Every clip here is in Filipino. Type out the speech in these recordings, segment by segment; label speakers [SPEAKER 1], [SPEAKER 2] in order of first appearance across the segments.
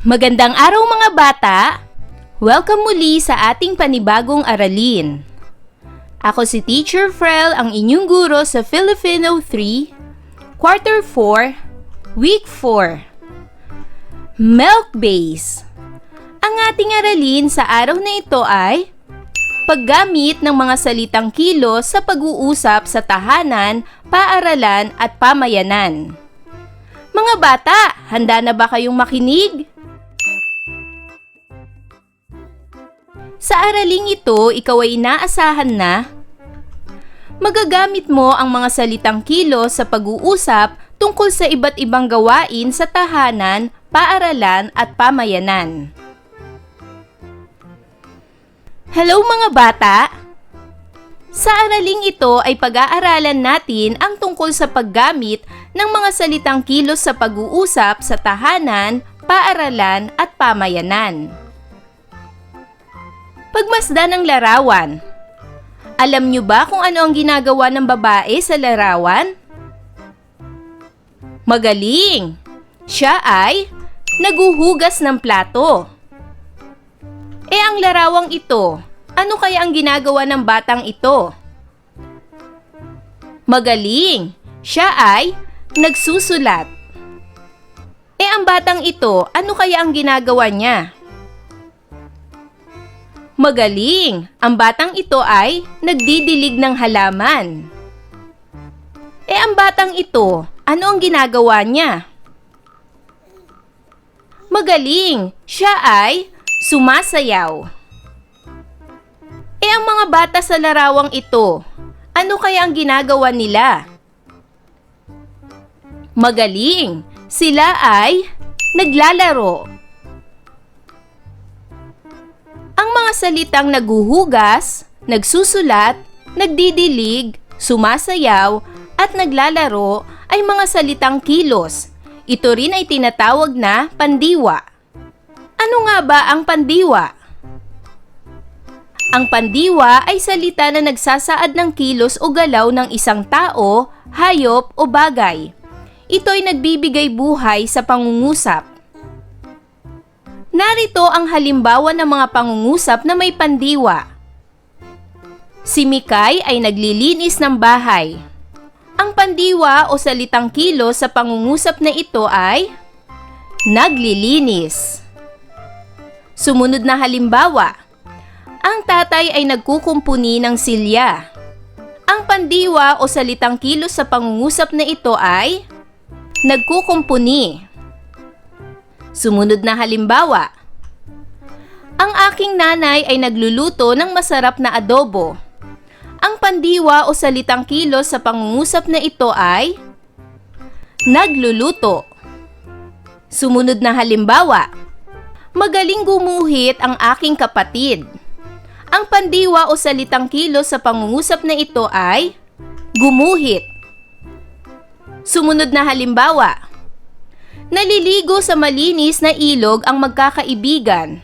[SPEAKER 1] Magandang araw mga bata! Welcome muli sa ating panibagong aralin. Ako si Teacher Frel, ang inyong guro sa Filipino 3, Quarter 4, Week 4. Milk Base. Ang ating aralin sa araw na ito ay paggamit ng mga salitang kilos sa pag-uusap sa tahanan, paaralan at pamayanan. Mga bata, handa na ba kayong makinig? Sa araling ito, ikaw ay inaasahan na magagamit mo ang mga salitang kilos sa pag-uusap tungkol sa iba't ibang gawain sa tahanan, paaralan at pamayanan. Hello mga bata! Sa araling ito ay pag-aaralan natin ang tungkol sa paggamit ng mga salitang kilos sa pag-uusap sa tahanan, paaralan at pamayanan. Pagmasdan ng larawan. Alam niyo ba kung ano ang ginagawa ng babae sa larawan? Magaling! Siya ay naguhugas ng plato. Ang larawang ito, ano kaya ang ginagawa ng batang ito? Magaling! Siya ay nagsusulat. Ang batang ito, ano kaya ang ginagawa niya? Magaling! Ang batang ito ay nagdidilig ng halaman. Ang batang ito, ano ang ginagawa niya? Magaling! Siya ay sumasayaw. Ang mga bata sa larawang ito, ano kaya ang ginagawa nila? Magaling! Sila ay naglalaro. Ang mga salitang naguhugas, nagsusulat, nagdidilig, sumasayaw, at naglalaro ay mga salitang kilos. Ito rin ay tinatawag na pandiwa. Ano nga ba ang pandiwa? Ang pandiwa ay salita na nagsasaad ng kilos o galaw ng isang tao, hayop o bagay. Ito ay nagbibigay buhay sa pangungusap. Narito ang halimbawa ng mga pangungusap na may pandiwa. Si Mikay ay naglilinis ng bahay. Ang pandiwa o salitang kilos sa pangungusap na ito ay naglilinis. Sumunod na halimbawa, ang tatay ay nagkukumpuni ng silya. Ang pandiwa o salitang kilos sa pangungusap na ito ay nagkukumpuni. Sumunod na halimbawa, ang aking nanay ay nagluluto ng masarap na adobo. Ang pandiwa o salitang kilos sa pangungusap na ito ay nagluluto. Sumunod na halimbawa, magaling gumuhit ang aking kapatid. Ang pandiwa o salitang kilos sa pangungusap na ito ay gumuhit. Sumunod na halimbawa, naliligo sa malinis na ilog ang magkakaibigan.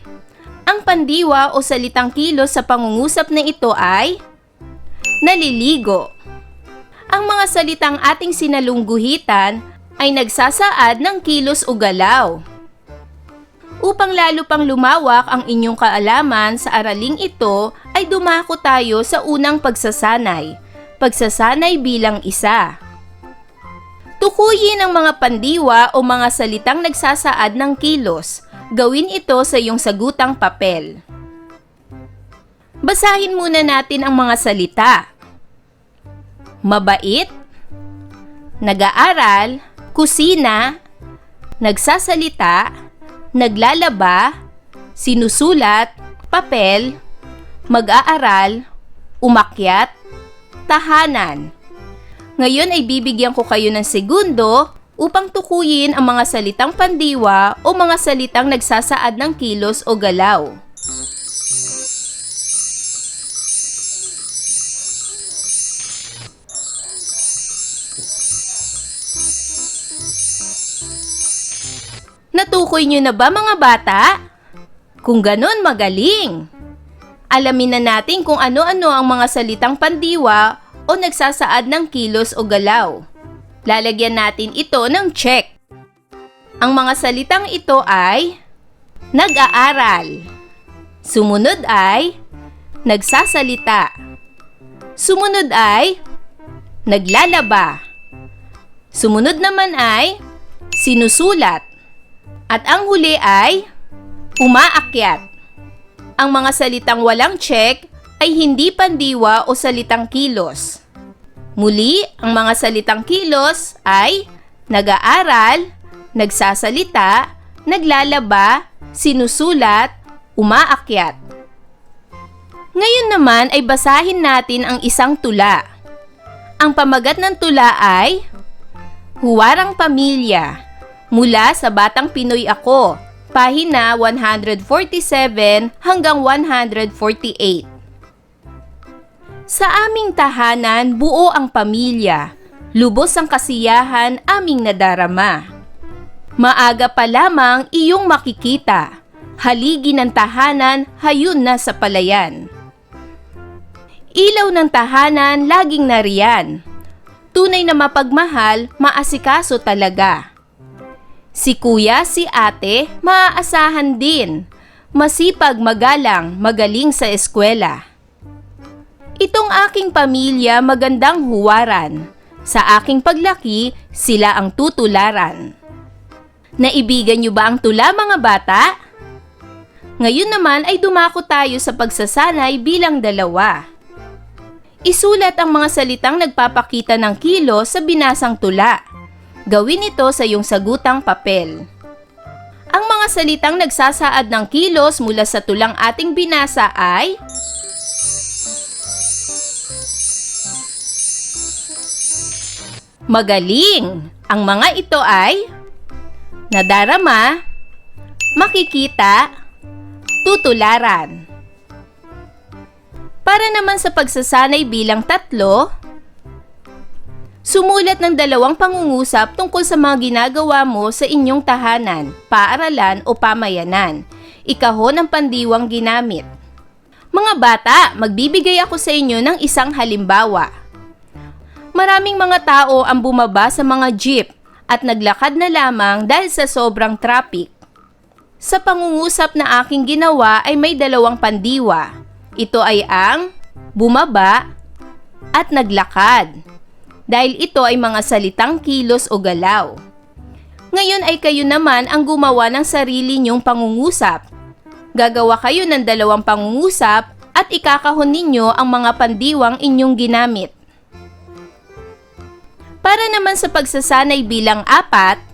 [SPEAKER 1] Ang pandiwa o salitang kilos sa pangungusap na ito ay naliligo. Ang mga salitang ating sinalungguhitan ay nagsasaad ng kilos o galaw. Upang lalo pang lumawak ang inyong kaalaman sa araling ito, ay dumako tayo sa unang pagsasanay. Pagsasanay bilang isa. Tukuyin ang mga pandiwa o mga salitang nagsasaad ng kilos. Gawin ito sa iyong sagutang papel. Basahin muna natin ang mga salita. Mabait, nag-aaral, kusina, nagsasalita, naglalaba, sinusulat, papel, mag-aaral, umakyat, tahanan. Ngayon ay bibigyan ko kayo ng segundo upang tukuyin ang mga salitang pandiwa o mga salitang nagsasaad ng kilos o galaw. Natukoy niyo na ba mga bata? Kung ganon, magaling! Alamin na natin kung ano-ano ang mga salitang pandiwa o nagsasaad ng kilos o galaw. Lalagyan natin ito ng check. Ang mga salitang ito ay nag-aaral. Sumunod ay nagsasalita. Sumunod ay naglalaba. Sumunod naman ay sinusulat. At ang huli ay umaakyat. Ang mga salitang walang check ay hindi pandiwa o salitang kilos. Muli, ang mga salitang kilos ay nag-aaral, nagsasalita, naglalaba, sinusulat, umaakyat. Ngayon naman ay basahin natin ang isang tula. Ang pamagat ng tula ay Huwarang Pamilya, mula sa Batang Pinoy Ako, pahina 147 hanggang 148. Sa aming tahanan, buo ang pamilya. Lubos ang kasiyahan aming nadarama. Maaga pa lamang iyong makikita. Haligi ng tahanan, hayun na sa palayan. Ilaw ng tahanan, laging nariyan. Tunay na mapagmahal, maasikaso talaga. Si kuya, si ate, maaasahan din. Masipag, magalang, magaling sa eskwela. Itong aking pamilya magandang huwaran. Sa aking paglaki, sila ang tutularan. Naibigan niyo ba ang tula, mga bata? Ngayon naman ay dumako tayo sa pagsasanay bilang dalawa. Isulat ang mga salitang nagpapakita ng kilos sa binasang tula. Gawin ito sa iyong sagutang papel. Ang mga salitang nagsasaad ng kilos mula sa tulang ating binasa ay magaling. Ang mga ito ay nadarama, makikita, tutularan. Para naman sa pagsasanay bilang 3, sumulat ng 2 pangungusap tungkol sa mga ginagawa mo sa inyong tahanan, paaralan o pamayanan. Ikahon ang pandiwang ginamit. Mga bata, magbibigay ako sa inyo ng isang halimbawa. Maraming mga tao ang bumaba sa mga jeep at naglakad na lamang dahil sa sobrang traffic. Sa pangungusap na aking ginawa ay may 2 pandiwa. Ito ay ang bumaba at naglakad. Dahil ito ay mga salitang kilos o galaw. Ngayon ay kayo naman ang gumawa ng sarili niyong pangungusap. Gagawa kayo ng 2 pangungusap at ikakahon ninyo ang mga pandiwang inyong ginamit. Para naman sa pagsasanay bilang 4,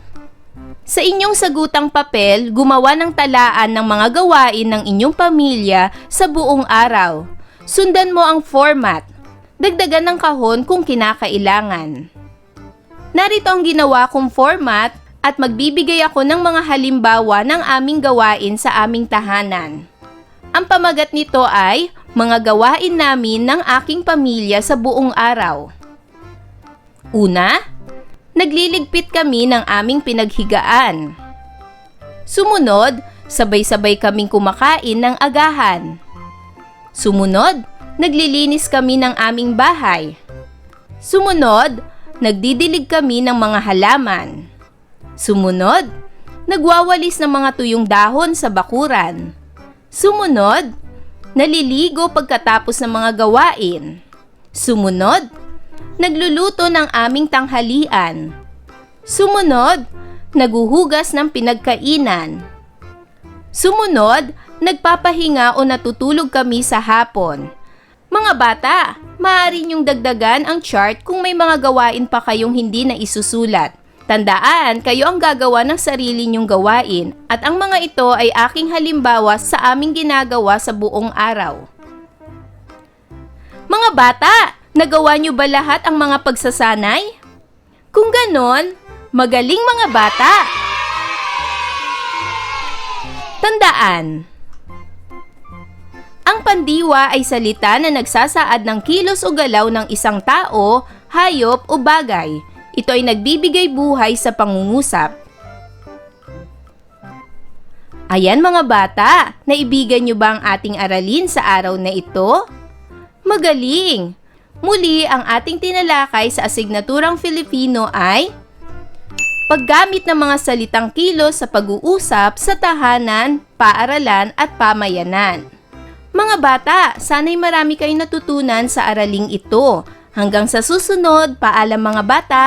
[SPEAKER 1] sa inyong sagutang papel, gumawa ng talaan ng mga gawain ng inyong pamilya sa buong araw. Sundan mo ang format. Dagdagan ng kahon kung kinakailangan. Narito ang ginawa kong format at magbibigay ako ng mga halimbawa ng aming gawain sa aming tahanan. Ang pamagat nito ay mga gawain namin ng aking pamilya sa buong araw. Una, nagliligpit kami ng aming pinaghigaan. Sumunod, sabay-sabay kaming kumakain ng agahan. Sumunod, naglilinis kami ng aming bahay. Sumunod, nagdidilig kami ng mga halaman. Sumunod, nagwawalis ng mga tuyong dahon sa bakuran. Sumunod, naliligo pagkatapos ng mga gawain. Sumunod, nagluluto ng aming tanghalian. Sumunod, naguhugas ng pinagkainan. Sumunod, nagpapahinga o natutulog kami sa hapon. Mga bata, maaari niyong dagdagan ang chart kung may mga gawain pa kayong hindi na isusulat. Tandaan, kayo ang gagawa ng sarili niyong gawain at ang mga ito ay aking halimbawa sa aming ginagawa sa buong araw. Mga bata, nagawa niyo ba lahat ang mga pagsasanay? Kung ganon, magaling mga bata! Tandaan, ang pandiwa ay salita na nagsasaad ng kilos o galaw ng isang tao, hayop o bagay. Ito ay nagbibigay buhay sa pangungusap. Ayan mga bata, naibigan niyo ba ang ating aralin sa araw na ito? Magaling! Muli, ang ating tinalakay sa asignaturang Filipino ay paggamit ng mga salitang kilos sa pag-uusap sa tahanan, paaralan at pamayanan. Mga bata, sana'y marami kayong natutunan sa araling ito. Hanggang sa susunod, paalam mga bata!